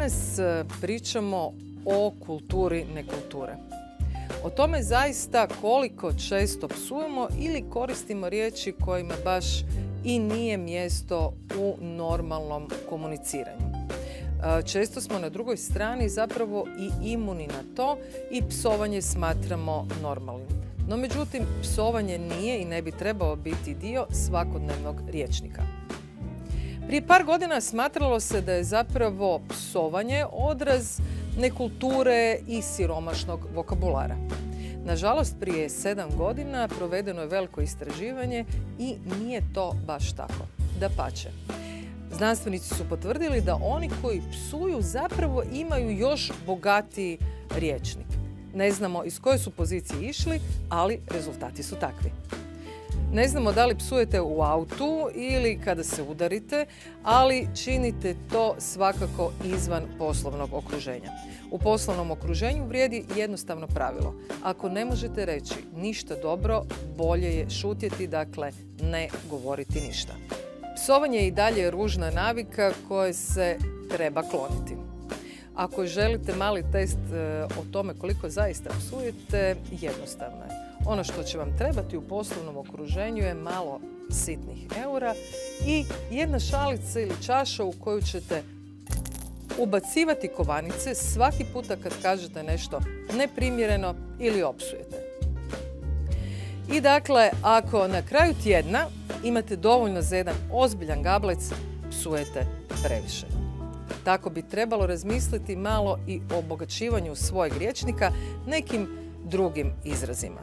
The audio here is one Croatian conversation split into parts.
Danas pričamo o kulturi nekulture. O tome zaista koliko često psujemo ili koristimo riječi kojima baš i nije mjesto u normalnom komuniciranju. Često smo na drugoj strani zapravo i imuni na to i psovanje smatramo normalnim. No međutim, psovanje nije i ne bi trebao biti dio svakodnevnog rječnika. Prije par godina smatralo se da je zapravo psovanje odraz nekulture i siromašnog vokabulara. Nažalost, prije 7 godina provedeno je veliko istraživanje i nije to baš tako. Dapače, znanstvenici su potvrdili da oni koji psuju zapravo imaju još bogatiji rječnik. Ne znamo iz koje su pozicije išli, ali rezultati su takvi. Ne znamo da li psujete u autu ili kada se udarite, ali činite to svakako izvan poslovnog okruženja. U poslovnom okruženju vrijedi jednostavno pravilo. Ako ne možete reći ništa dobro, bolje je šutjeti, dakle ne govoriti ništa. Psovanje je i dalje ružna navika koje se treba kloniti. Ako želite mali test o tome koliko zaista psujete, jednostavno je. Ono što će vam trebati u poslovnom okruženju je malo sitnih eura i jedna šalica ili čaša u koju ćete ubacivati kovanice svaki puta kad kažete nešto neprimjereno ili opsujete. I dakle, ako na kraju tjedna imate dovoljno za jedan ozbiljan gablec, psujete previše. Tako bi trebalo razmisliti malo i o obogaćivanju svojeg rječnika nekim drugim izrazima.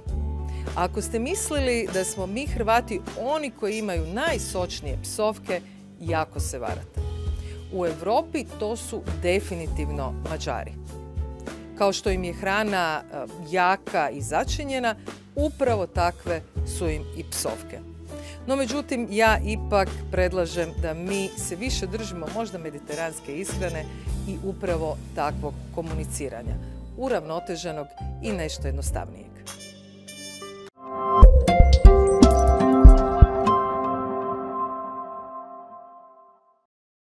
Ako ste mislili da smo mi Hrvati oni koji imaju najsočnije psovke, jako se varate. U Europi to su definitivno Mađari. Kao što im je hrana jaka i začinjena, upravo takve su im i psovke. No međutim, ja ipak predlažem da mi se više držimo možda mediteranske ishrane i upravo takvog komuniciranja, uravnoteženog i nešto jednostavnijeg.